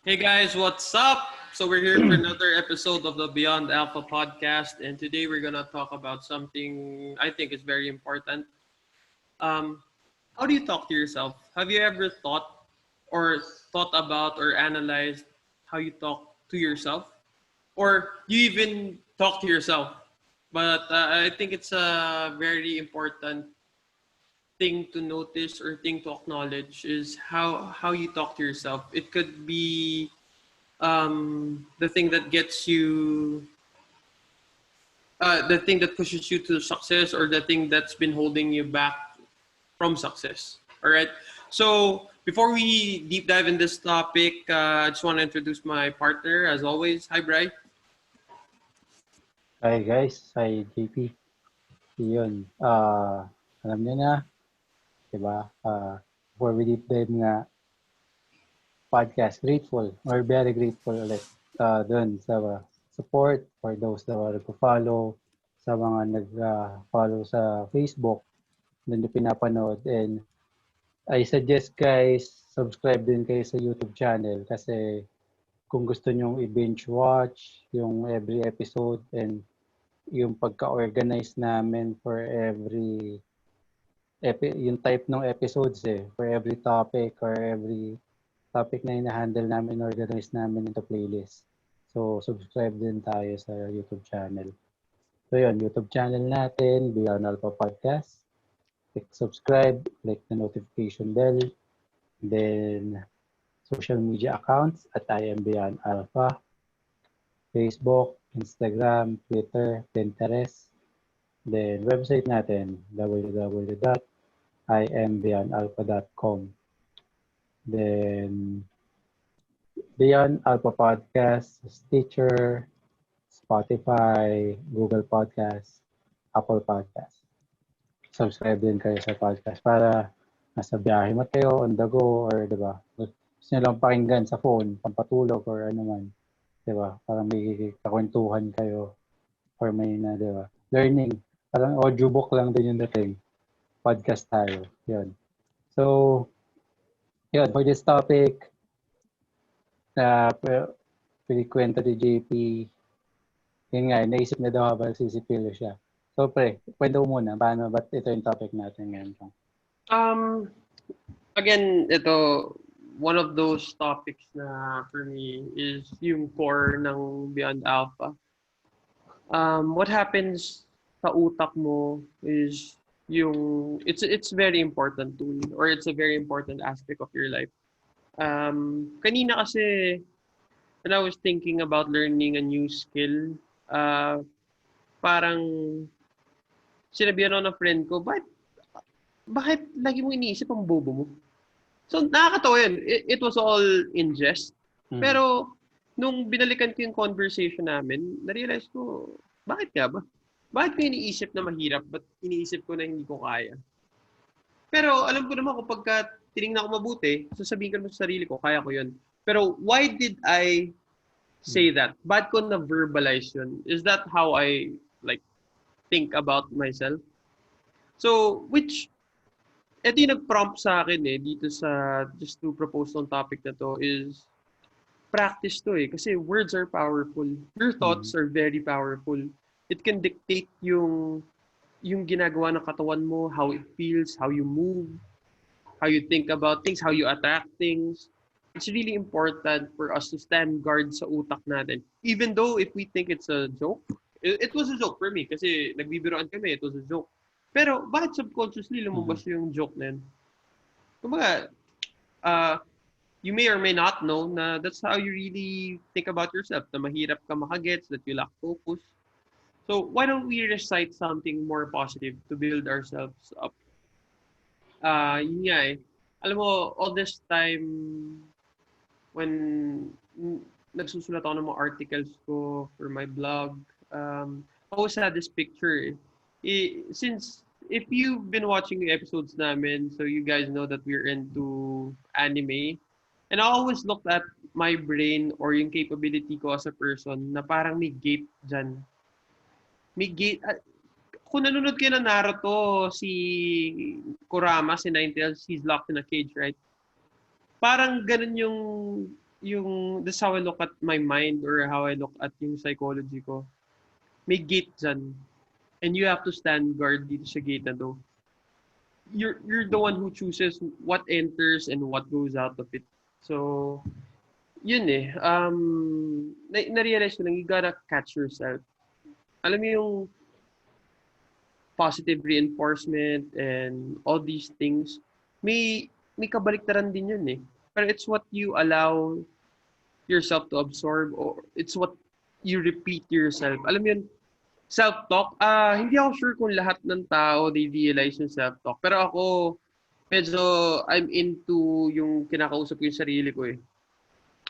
Hey guys, what's up? So we're here for another episode of the Beyond Alpha podcast, and today we're gonna talk about something I think is very important. Um, how do you talk to yourself? Have you ever thought about or analyzed how you talk to yourself, or you even talk to yourself? But I think it's a very important thing to notice or thing to acknowledge is how you talk to yourself. It could be the thing that gets you, the thing that pushes you to success, or the thing that's been holding you back from success. All right. So before we deep dive in this topic, I just want to introduce my partner, as always. Hi, Bri. Hi guys, hi JP. Yun, alam niyo na, di ba? Before we deep dive nga, podcast, grateful, or very grateful ulit dun sa support for those na nagpo-follow, sa mga nag-follow sa Facebook, dun yung pinapanood. And I suggest guys, subscribe din kayo sa YouTube channel kasi kung gusto nyong i-binge watch yung every episode and yung pagka-organize namin for every yung type ng episodes for every topic or every topic na hina-handle namin, organize namin into playlist. So, subscribe din tayo sa YouTube channel. So, yun, YouTube channel natin, Beyond Alpha Podcast. Click subscribe, click the notification bell, then social media accounts at I am Beyond Alpha, Facebook, Instagram, Twitter, Pinterest, then website natin, www.imbeyondalpha.com. Then, Beyond Alpha Podcast, Stitcher, Spotify, Google Podcast, Apple Podcast. Subscribe din kayo sa podcast para nasa biyahe mo kayo, on the go, or diba, gusto nyo lang pakinggan sa phone, pampatulog, or ano man. Diba? Parang may kakwentuhan kayo, or may na, diba? Learning. Parang audiobook lang din yung dating. Podcast tayo. Yun. So, yun, for this topic, pinikwento ni JP, yun nga, naisip na daw habang sisipilo siya. So, pre, kwento mo muna, paano, ba't ito yung topic natin ngayon? Um, Again, ito, one of those topics na for me is yung core ng Beyond Alpha. What happens sa utak mo is it's very important tool, or it's a very important aspect of your life. Kanina kasi when I was thinking about learning a new skill, parang sinabihan ako ng friend ko, bakit lagi mo iniisip ang bobo mo? So, nakakatawa yun. It was all in jest. Pero, nung binalikan ko yung conversation namin, na-realize ko, bakit nga ba? Bakit ko iniisip na mahirap? Ba't iniisip ko na hindi ko kaya? Pero, alam ko naman kapag tinignan ko mabuti, sasabihin ko naman sa sarili ko, kaya ko yun. Pero, why did I say that? Ba't ko na-verbalize yun? Is that how I, think about myself? So, ito yung nag-prompt sa akin dito sa, just to propose ng topic na to is, practice to kasi words are powerful. Your thoughts are very powerful. It can dictate yung ginagawa ng katawan mo, how it feels, how you move, how you think about things, how you attack things. It's really important for us to stand guard sa utak natin. Even though if we think it's a joke, it was a joke for me kasi nagbibiroan kami, it was a joke. Pero bakit subconsciously lumabas yung joke na yun? Kumbaga, you may or may not know na that's how you really think about yourself, na mahirap ka makagets, that you lack focus. So why don't we recite something more positive to build ourselves up? Yun nga Alam mo, all this time, when nagsusulat ako ng mga articles ko for my blog, I always had this picture. Since if you've been watching the episodes namin, so you guys know that we're into anime. And I always looked at my brain or yung capability ko as a person na parang may gate dyan. May gate. Kung nanonood kayo ng Naruto, si Kurama, si Ninetales, he's locked in a cage, right? Parang ganun this is how I look at my mind or how I look at yung psychology ko. May gate dyan. And you have to stand guard dito sa gate na to. You're the one who chooses what enters and what goes out of it. So, yun eh. Na-realize ko lang, you gotta catch yourself. Alam mo yung positive reinforcement and all these things, may kabaliktaran din yun eh. Pero it's what you allow yourself to absorb or it's what you repeat to yourself. Alam mo yun, self-talk, hindi ako sure kung lahat ng tao they realize yung self-talk. Pero ako, medyo I'm into yung kinakausap ko yung sarili ko eh.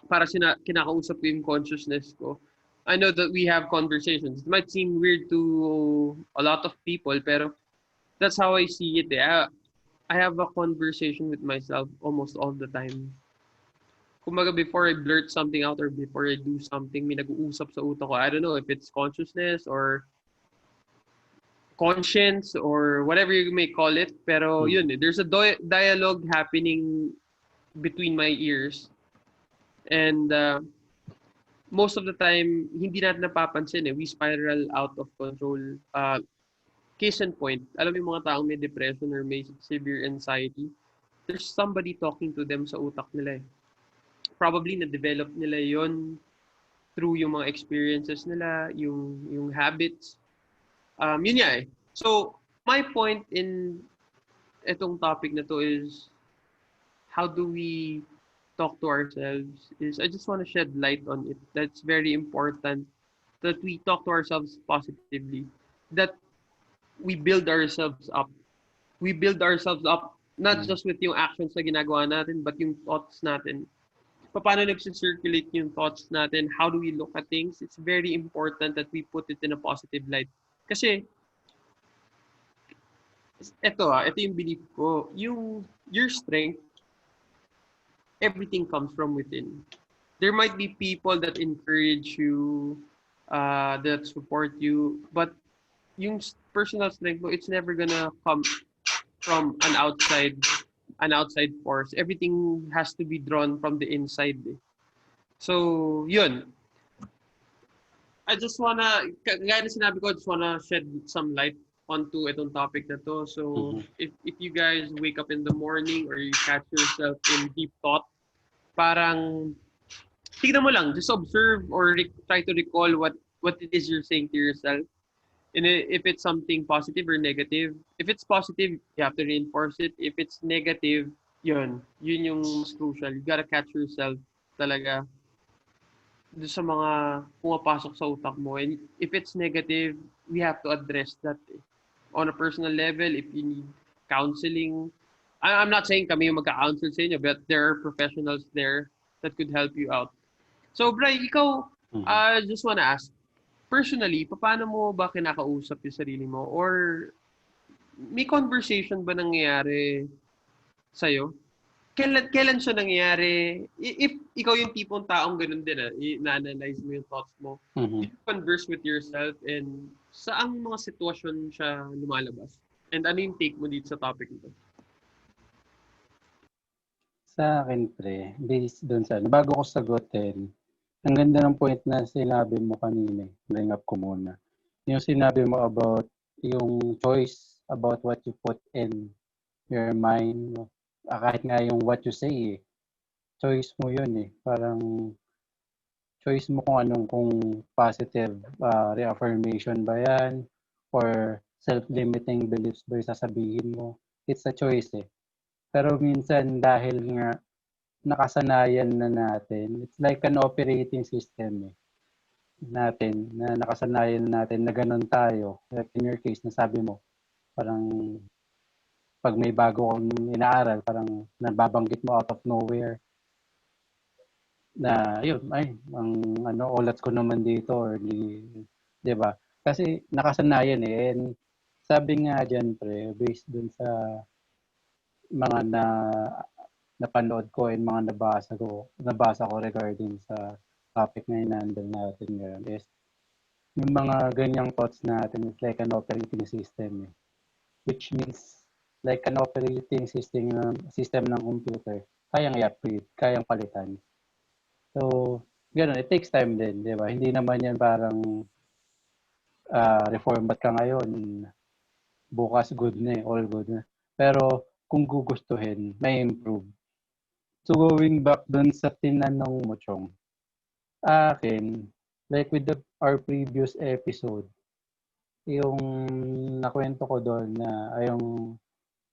Para kinakausap ko yung consciousness ko. I know that we have conversations. It might seem weird to a lot of people, pero that's how I see it. I have a conversation with myself almost all the time. Kumbaga, before I blurt something out or before I do something, may nag-uusap sa utak ko. I don't know if it's consciousness or conscience or whatever you may call it. Pero yun, there's a dialogue happening between my ears. And most of the time, hindi natin napapansin eh. We spiral out of control. Case in point, alam mo yung mga taong may depression or may severe anxiety, there's somebody talking to them sa utak nila eh. Probably na-develop nila yon through yung mga experiences nila, yung habits. Yun nga eh. So, my point in itong topic na to is how do we talk to ourselves is I just want to shed light on it. That's very important that we talk to ourselves positively. That we build ourselves up. We build ourselves up not just with yung actions na ginagawa natin but yung thoughts natin. Paano nag-circulate yung thoughts natin? How do we look at things? It's very important that we put it in a positive light. Kasi ito yung belief ko. Your strength, everything comes from within. There might be people that encourage you, that support you, but yung personal strength mo, it's never gonna come from an outside force. Everything has to be drawn from the inside. Eh. So, yun. I just wanna, gaya na sinabi ko, I just wanna shed some light onto itong topic na to. So, if you guys wake up in the morning or you catch yourself in deep thought, parang tignan mo lang, just observe or try to recall what it is you're saying to yourself. And if it's something positive or negative, if it's positive, you have to reinforce it. If it's negative, yun yung mas crucial. You gotta catch yourself talaga doon sa mga pumapasok sa utak mo. And if it's negative, we have to address that. Eh. On a personal level, if you need counseling, I'm not saying kami yung magka-counsel sa inyo, but there are professionals there that could help you out. So, Bri, ikaw, I just wanna ask, personally, paano mo ba kinakausap yung sarili mo? Or may conversation ba nangyayari sa'yo? Kailan siya nangyayari? If ikaw yung tipong taong ganun din, na-analyze mo yung thoughts mo, you converse with yourself and saang mga sitwasyon siya lumalabas? And ano yung take mo dito sa topic nito? Sa akin, pre, based doon sa, bago ko sagutin, ang ganda ng point na sinabi mo kanina, bring up ko muna. Yung sinabi mo about yung choice about what you put in your mind, kahit nga yung what you say, choice mo yun eh. Parang choice mo kung positive reaffirmation ba yan or self-limiting beliefs ba yung sasabihin mo. It's a choice eh. Pero minsan dahil nga nakasanayan na natin, it's like an operating system eh, natin, na nakasanayan natin na ganun tayo. Like in your case, nasabi mo, parang pag may bago kang inaaral, parang nababanggit mo out of nowhere na yun, ang ulat ko naman dito or di ba? Kasi nakasanayan eh. And sabi nga dyan, pre, based dun sa mga napanood ko and mga nabasa ko regarding sa topic na inandal natin ngayon is yung mga ganyang thoughts natin is like an operating system eh. Which means like an operating system ng computer, kayang i-upgrade, kayang palitan. So, gano'n, it takes time din, di ba? Hindi naman yan parang reformat ka ngayon, bukas good na all good na. Pero kung gugustuhin, may improve. So going back dun sa tinanong mo, Chong, akin, like with our previous episode, yung nakwento ko doon na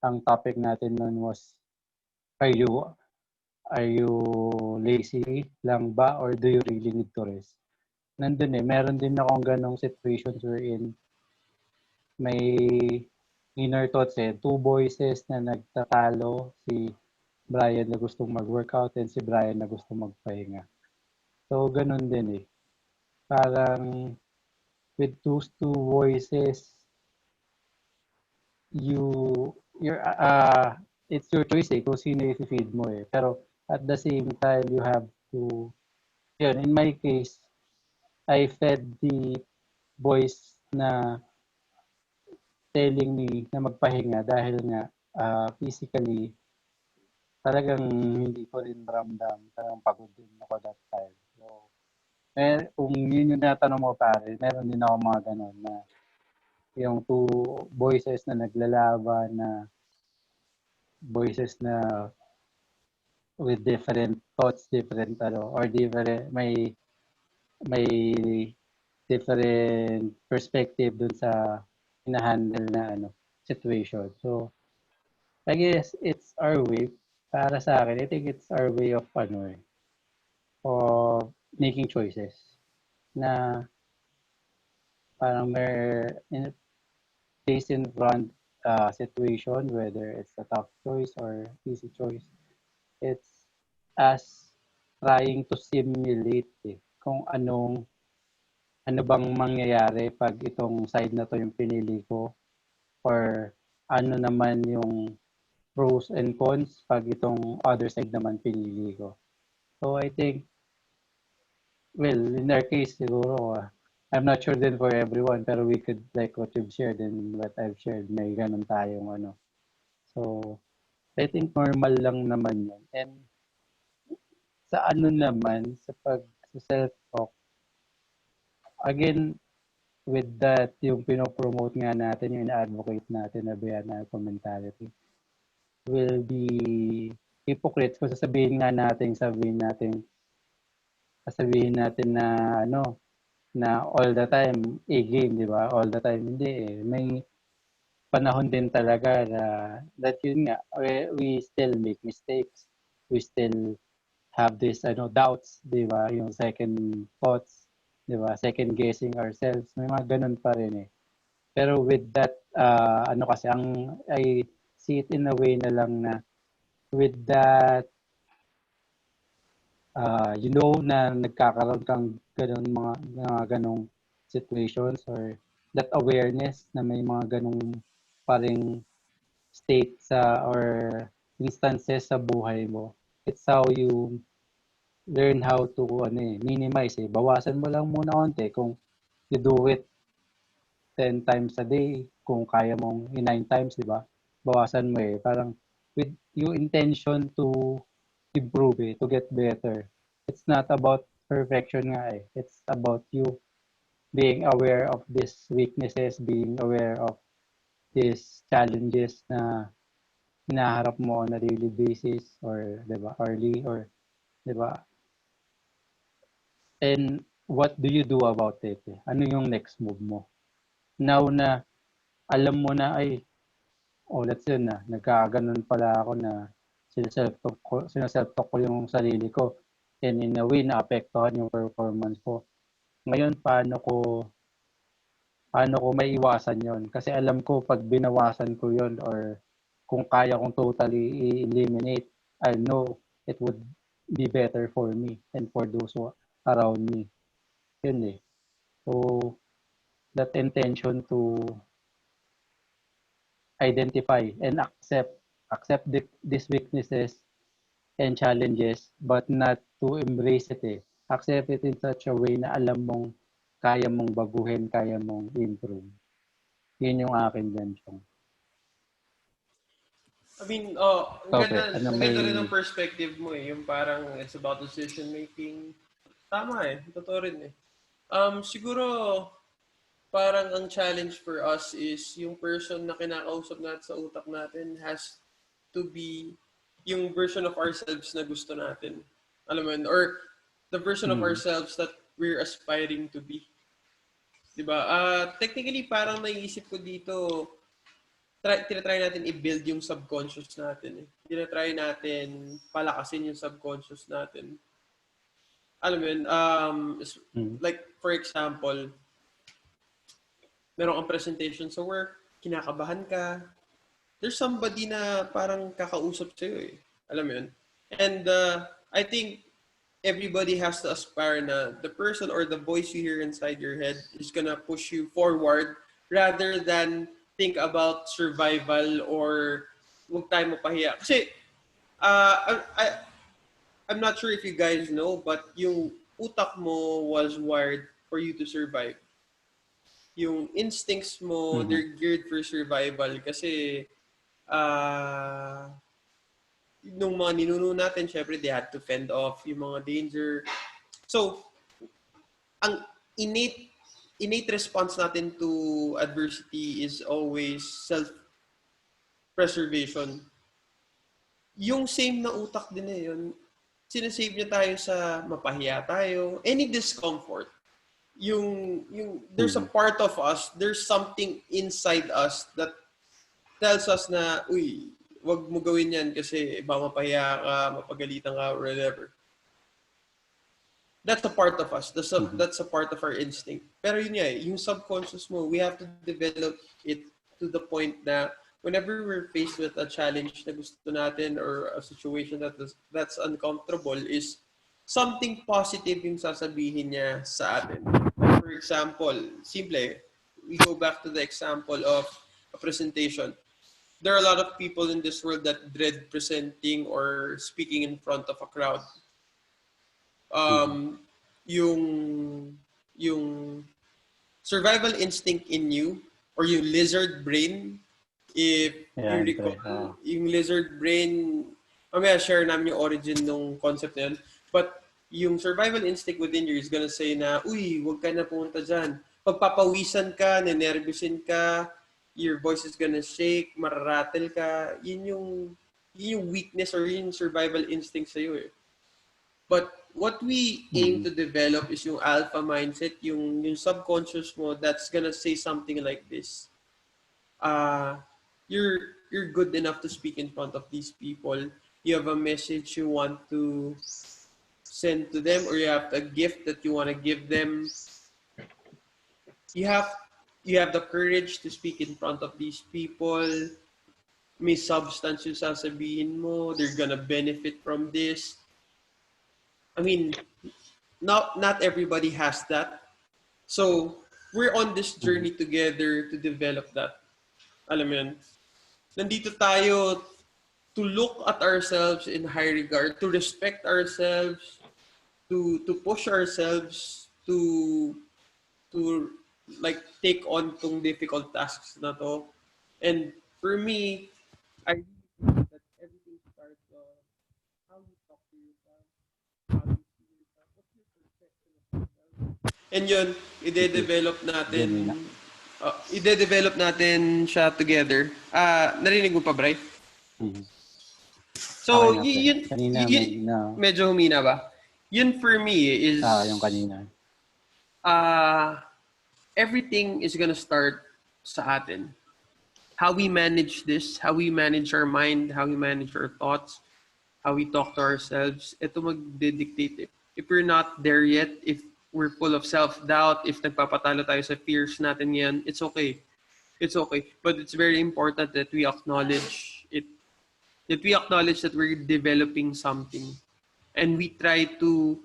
ang topic natin noon was, are you lazy lang ba or do you really need to rest? Nandun meron din akong ganong situations wherein may inner thoughts two voices na nagtatalo, si Brian na gustong mag-workout and si Brian na gustong magpahinga. So, ganun din Parang with those two voices, it's your choice kung sino i-feed mo Pero at the same time, you have to, in my case, I fed the voice na telling me na magpahinga dahil nga physically talagang hindi ko rin ramdam. Talagang pagod din ako that time. So, kung yun yung natanong mo pare, meron din ako mga ganun na yung two voices na naglalaban na voices na with different thoughts, different or different may different perspective dun sa hinahandle na situation. So I guess it's our way para sa akin. I think it's our way of of making choices na parang may place in front situation, whether it's a tough choice or easy choice. It's us trying to simulate kung ano bang mangyayari pag itong side na to yung pinili ko or ano naman yung pros and cons pag itong other side naman pinili ko. So I think, well, in our case siguro, I'm not sure din for everyone, pero we could, like what you've shared and what I've shared, may ganun tayong So, I think normal lang naman yun. And sa naman, sa self-talk, again, with that, yung pinopromote nga natin, yung ina-advocate natin na beyond alpha mentality, will be hypocrites kung sasabihin natin na na all the time game, di ba? All the time hindi May panahon din talaga na that yun nga, we still make mistakes. We still have this doubts, di ba? Yung second thoughts, di ba? Second guessing ourselves. May mga ganun pa rin Pero with that, kasi I see it in a way na lang na with that na nagkakaroon kang mga ganong situations or that awareness na may mga ganong paring state or instances sa buhay mo. It's how you learn how to minimize Bawasan mo lang muna konti kung you do it 10 times a day, kung kaya mong 9 times, di ba? Bawasan mo Parang with your intention to improve to get better. It's not about perfection nga It's about you being aware of these weaknesses, being aware of these challenges na hinaharap mo on a daily basis or 'di ba hourly or 'di ba and what do you do about it ano yung next move mo now na alam mo na let's yun na nagkaganon pala ako na self-talk ko yung sarili ko and in a way naapektuhan yung performance ko ngayon paano ko maiwasan yon kasi alam ko pag binawasan ko yon or kung kaya kong totally eliminate I know it would be better for me and for those around me yun so that intention to identify and accept these weaknesses and challenges but not to embrace it accept it in such a way na alam mong kaya mong baguhin, kaya mong improve. Yun yung akin dyan, Chong. I mean, Okay, ang ganda rin ng perspective mo eh. Yung parang it's about decision making. Tama eh. Totoo rin eh. Siguro, parang ang challenge for us is yung person na kinakausap natin sa utak natin has to be yung version of ourselves na gusto natin. Alam mo yun? Or the version of ourselves that we're aspiring to be. Diba? Technically, parang naiisip ko dito, tinatry natin i-build yung subconscious natin. Tinatry natin palakasin yung subconscious natin. Alam mo yun, like for example, meron kang presentation sa work, kinakabahan ka, there's somebody na parang kakausap sa'yo eh. Alam mo yun? And I think everybody has to aspire na the person or the voice you hear inside your head is gonna push you forward rather than think about survival or huwag tayo mapahiya. Kasi, I'm not sure if you guys know, but yung utak mo was wired for you to survive. Yung instincts mo, they're geared for survival kasi nung mga ninuno natin, syempre, they had to fend off yung mga danger. So, ang innate response natin to adversity is always self-preservation. Yung same na utak din na yun, sinasave niya tayo sa mapahiya tayo, any discomfort. There's a part of us, there's something inside us that tells us na, uy, wag mo gawin yan kasi baka mapahiya ka, mapagalitan ka, or whatever. That's a part of us. That's a part of our instinct. Pero yun nga, yung subconscious mo, we have to develop it to the point na whenever we're faced with a challenge na gusto natin or a situation that's uncomfortable is something positive yung sasabihin niya sa atin. For example, simple, we go back to the example of a presentation. There are a lot of people in this world that dread presenting or speaking in front of a crowd. Yung survival instinct in you or yung lizard brain, if you recall, yung lizard brain, mamaya share namin yung origin ng concept na yun, but yung survival instinct within you is gonna say na, uy, huwag ka na pumunta dyan. Pagpapawisan ka, nenervyusin ka, your voice is gonna shake, mararattle ka, yun yung weakness or yung survival instinct sa'yo eh. But what we aim to develop is yung alpha mindset, yung subconscious mo that's gonna say something like this. You're good enough to speak in front of these people. You have a message you want to send to them, or you have a gift that you want to give them. You have the courage to speak in front of these people. May substance yung sasabihin mo. They're gonna benefit from this. I mean, not everybody has that. So, we're on this journey together to develop that. Alam mo yun? Nandito tayo to look at ourselves in high regard, to respect ourselves, to push ourselves, to like take on tong difficult tasks na to. And for me, I really think that everything starts how you talk to yourself, how you see yourself, what's your perception of yourself. And yun, ide-develop natin siya together. Narinig mo pa, Bray? So, yun, medyo humina ba? Yun for me is yung kanina. Everything is gonna start sa atin. How we manage this, how we manage our mind, how we manage our thoughts, how we talk to ourselves, ito magdedictate. If we're not there yet, if we're full of self-doubt, if nagpapatalo tayo sa fears natin yan, it's okay. It's okay. But it's very important that we acknowledge it. That we acknowledge that we're developing something. And we try to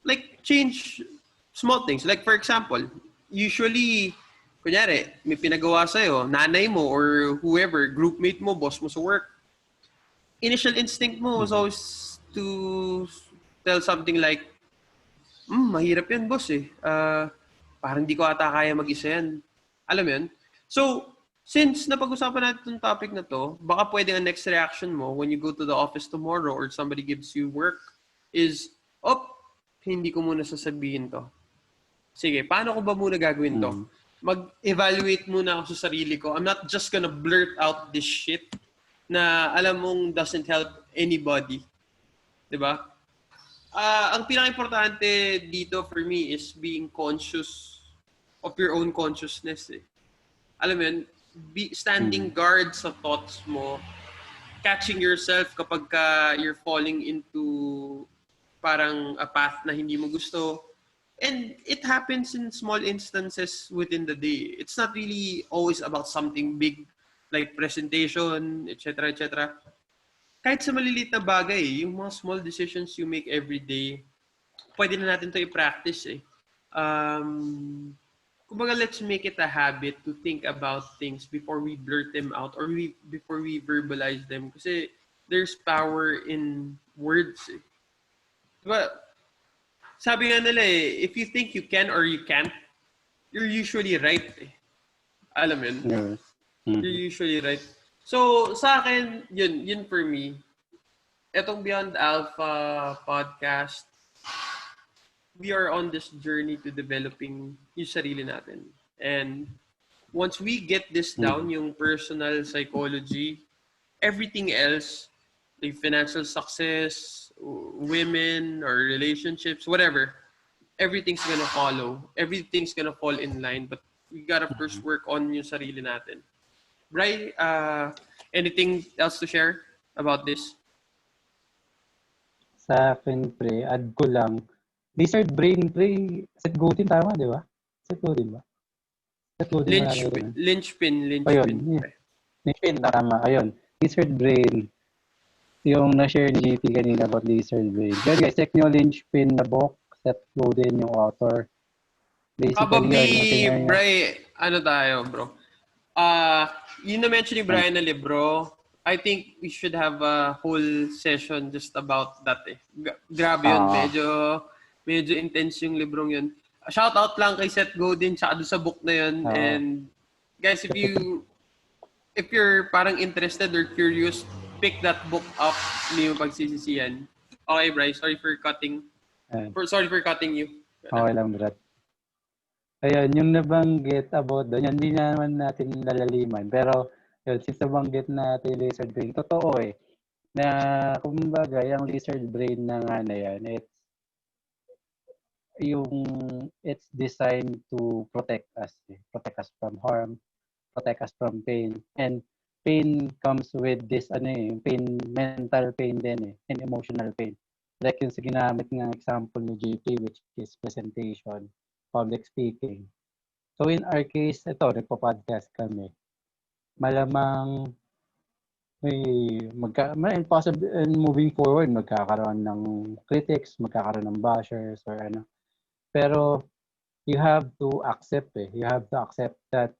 like change small things. Like for example, usually, kunyari, may pinagawa sa'yo, nanay mo or whoever, groupmate mo, boss mo sa work. Initial instinct mo was always to tell something like, mahirap yan, boss eh. Parang di ko ata kaya mag-isa yan. Alam mo yun? So, Since napag-usapan natin itong topic na to, baka pwede ang next reaction mo when you go to the office tomorrow or somebody gives you work is, hindi ko muna sasabihin to. Sige, paano ko ba muna gagawin to? Mag-evaluate muna ako sa sarili ko. I'm not just gonna blurt out this shit na alam mong doesn't help anybody. Diba? Ang pinaka-importante dito for me is being conscious of your own consciousness. Alam mo yun, standing guard sa thoughts mo, catching yourself kapag you're falling into parang a path na hindi mo gusto. And it happens in small instances within the day. It's not really always about something big like presentation, etc., etc. Kahit sa maliliit na bagay, yung mga small decisions you make every day, pwede na natin to i-practice. Kumbaga, let's make it a habit to think about things before we blurt them out or before we verbalize them. Kasi there's power in words. Diba? Sabi nga nila if you think you can or you can't, you're usually right. Alam mo yun? Yes. You're usually right. So, sa akin, yun for me. Etong Beyond Alpha podcast, we are on this journey to developing yung sarili natin. And once we get this down, yung personal psychology, everything else, like financial success, women, or relationships, whatever, everything's gonna follow. Everything's gonna fall in line. But we gotta first work on yung sarili natin. Bri, anything else to share about this? Sa akin, pre, add ko lang, lizard brain, pre, Seth Godin, tama, di ba? Seth Godin ba? Seth Godin, Linchpin. Ayun, yeah. Linchpin, tama, ayun. Lizard brain, yung na-share ni JP kanina about lizard brain. Yun guys, check nyo Linchpin na book, Seth Godin, yung author. Basically, Bri, ano tayo, bro? Yun na-mention ni Brian na libro, I think we should have a whole session just about that. Grabe yun. Medyo intense yung librong yun. Shout out lang kay Seth Godin tsaka doon sa book na yun. And guys, if you're parang interested or curious, pick that book up. Hindi mo pagsisisiyan. Okay, Bryce. Sorry for cutting you. Okay lang, Brad. Ayun, yung nabanggit about doon, hindi naman natin lalaliman. Pero, yun, since nabanggit natin lizard brain, totoo na kumbaga, yung lizard brain na nga na yan, it's designed to protect us from harm, protect us from pain. And pain comes with this, mental pain din and emotional pain. Like yung ginamit ng example ni JP, which is presentation, public speaking. So in our case, ito, nagpo-podcast kami. Malamang possible moving forward, magkakaroon ng critics, magkakaroon ng bashers, or ano. Pero you have to accept You have to accept that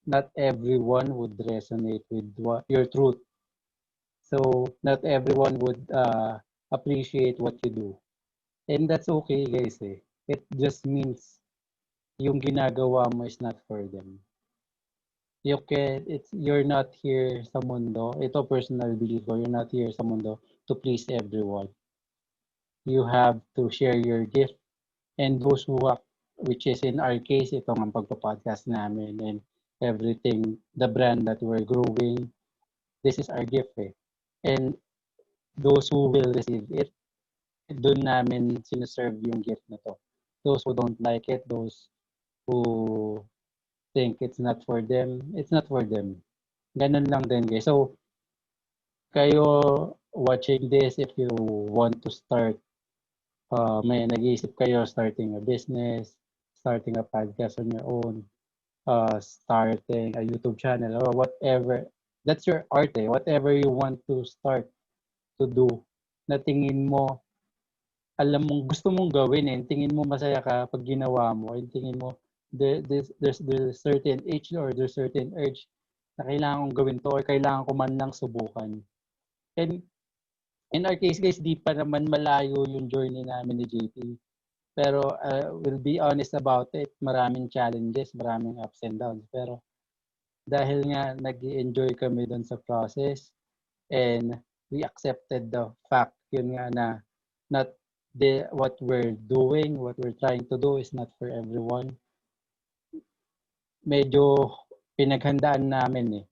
not everyone would resonate with your truth. So not everyone would appreciate what you do. And that's okay, guys. It just means yung ginagawa mo is not for them. You're not here sa mundo. Ito personal belief ko, you're not here sa mundo to please everyone. You have to share your gift. And those which is in our case, itong ang pagpa-podcast namin and everything, the brand that we're growing, this is our gift. And those who will receive it, doon namin sinaserve yung gift na to. Those who don't like it, those who think it's not for them. Ganun lang din, guys. So, kayo watching this, if you want to start, may nag-iisip kayo starting a business, starting a podcast on your own, starting a YouTube channel, or whatever. That's your art. Whatever you want to start to do, na tingin mo, alam mong gusto mong gawin tingin mo masaya ka pag ginawa mo, tingin mo there's certain itch or there's certain urge na kailangan kong gawin to or kailangan ko man lang subukan. And in our case, guys, di pa naman malayo yung journey namin ni JP. Pero we'll be honest about it. Maraming challenges, maraming ups and downs. Pero dahil nga nag-enjoy kami doon sa process and we accepted the fact yun nga na not what we're doing, what we're trying to do is not for everyone. Medyo pinaghandaan namin eh.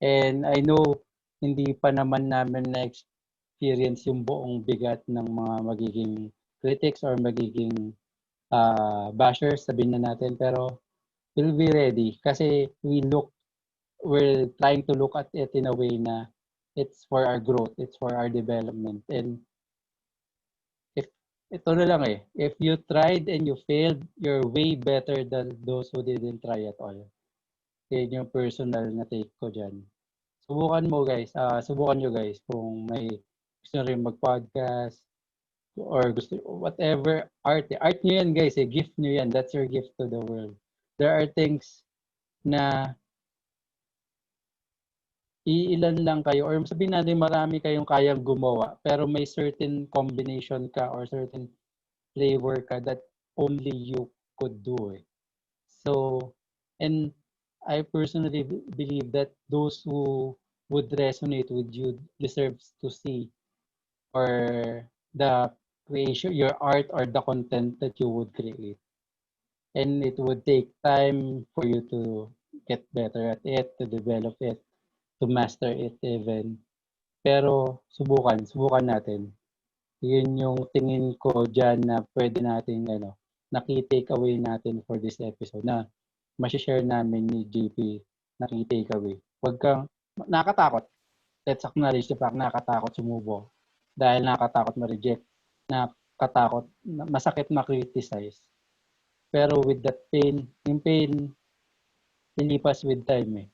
And I know hindi pa naman namin na-experience yung buong bigat ng mga magiging critics or magiging bashers, sabihin na natin. Pero we'll be ready kasi we're trying to look at it in a way na it's for our growth, it's for our development. And if ito na lang eh, if you tried and you failed, you're way better than those who didn't try at all. Yan yung personal na take ko dyan. Subukan nyo guys kung may gusto rin mag-podcast or gusto, whatever art nyo yan guys gift nyo yan, that's your gift to the world. There are things na iilan lang kayo or sabihin natin marami kayong kayang gumawa pero may certain combination ka or certain flavor ka that only you could do eh. So, and I personally believe that those who would resonate with you deserves to see or the creation, your art or the content that you would create. And it would take time for you to get better at it, to develop it, to master it even. Pero subukan natin. Yun yung tingin ko dyan na pwede natin naki-take away natin for this episode na ma-share namin ni JP na key-take away. Huwag kang nakatakot. Let's acknowledge the fact nakatakot sumubok. Dahil nakatakot ma-reject, nakatakot, masakit ma-criticize. Pero with that pain, yung pain, lilipas with time eh.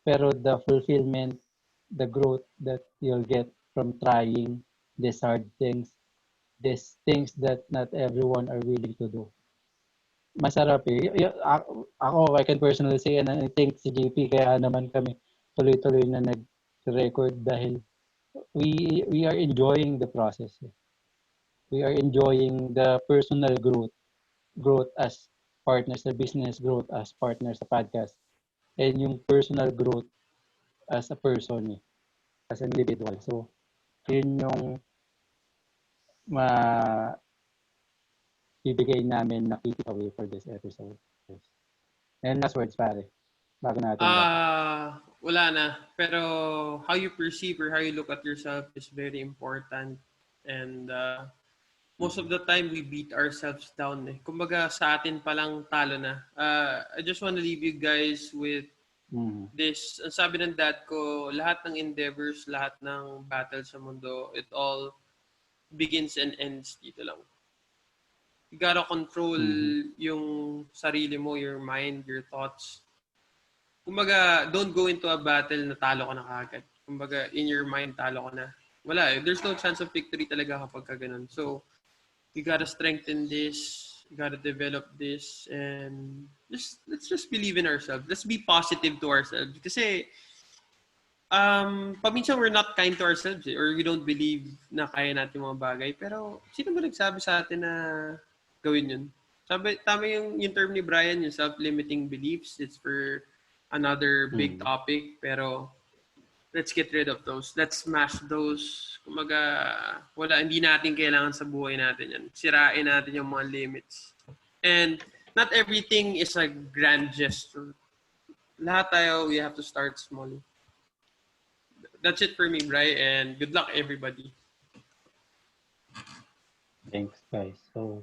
Pero the fulfillment, the growth that you'll get from trying these hard things, these things that not everyone are willing to do. Masarap eh. Ako, I can personally say, and I think si JP, kaya naman kami tuloy-tuloy na nag-record dahil we are enjoying the process. We are enjoying the personal growth as partners sa business, growth as partners sa podcast, and yung personal growth as a person, as an individual. So, yun yung ibigay namin na key away for this episode. And last words, pare. Bago natin wala na. Pero how you perceive or how you look at yourself is very important. And most of the time, we beat ourselves down. Kumbaga, sa atin palang talo na. I just want to leave you guys with this. Ang sabi ng dad ko, lahat ng endeavors, lahat ng battle sa mundo, it all begins and ends dito lang. You gotta control yung sarili mo, your mind, your thoughts. Kumbaga, don't go into a battle na talo ka na kagad. Kumbaga, in your mind, talo ka na. Wala eh. There's no chance of victory talaga kapag ka ganun. So, you gotta strengthen this. You gotta develop this. And let's just believe in ourselves. Let's be positive to ourselves. Kasi, paminsan we're not kind to ourselves or we don't believe na kaya natin mga bagay. Pero, sino ba nagsabi sa atin na gawin yun? Tama yung term ni Brian, yung self-limiting beliefs. It's for another big topic. Pero, let's get rid of those. Let's smash those. Kumaga, hindi natin kailangan sa buhay natin yan. Sirain natin yung mga limits. And not everything is a grand gesture. Lahat tayo, we have to start small. That's it for me, Bri, and good luck, everybody. Thanks, guys. So,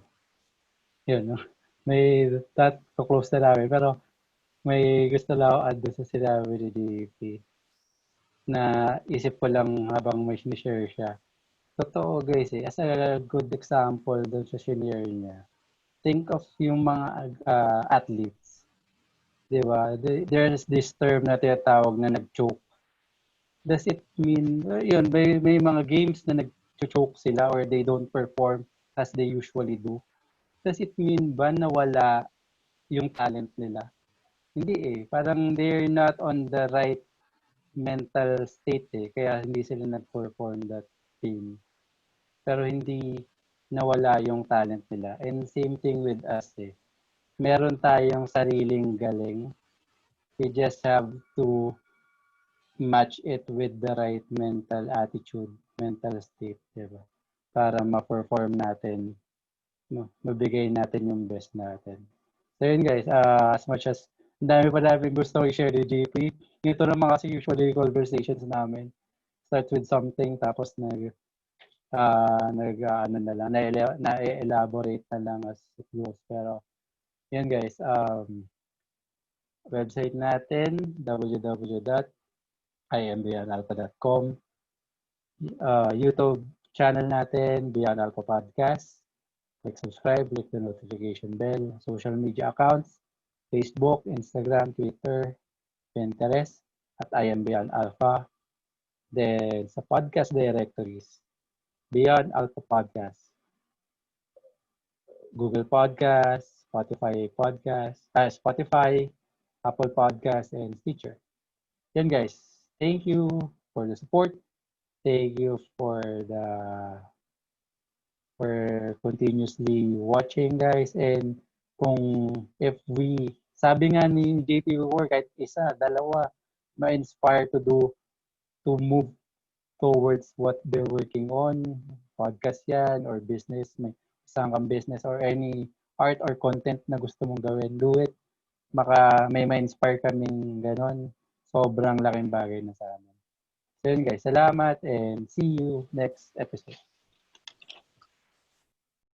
yun, no? May that to close na namin. Pero, may gusto lang ako add sa sinabi ni DP na isip ko lang habang may share siya. Totoo guys as a good example doon sa share niya, think of yung mga athletes. Diba? There's this term na tinatawag na nag-choke. Does it mean, yun, may mga games na nag-choke sila or they don't perform as they usually do? Does it mean ba na wala yung talent nila? Hindi eh. Parang they're not on the right mental state kaya hindi sila nag-perform that game. Pero hindi nawala yung talent nila. And same thing with us Meron tayong sariling galing. We just have to match it with the right mental attitude, mental state, diba? Para ma-perform natin, mabigay natin yung best natin. So yun guys, as much as ang dami pa namin gusto i-share ni JP, ito naman kasi usually conversations namin. Start with something, tapos ano na lang, na-elaborate na lang as it goes. Pero yun guys, website natin, www.imbeyondalpha.com, YouTube channel natin, Beyond Alpha Podcast. Like, subscribe, click the notification bell. Social media accounts, Facebook, Instagram, Twitter, Pinterest, at I am Beyond Alpha. Then, sa podcast directories, Beyond Alpha Podcast, Google Podcast, Spotify, Apple Podcast, and Stitcher. Yan guys, thank you for the support. Thank you for continuously watching guys, and kung if sabi nga ni JP before, kahit isa, dalawa, ma-inspire to move towards what they're working on, podcast yan, or business, may isang kang business or any art or content na gusto mong gawin, do it. May ma-inspire kaming ganon. Sobrang laking bagay na sa amin. So yun guys, salamat and see you next episode.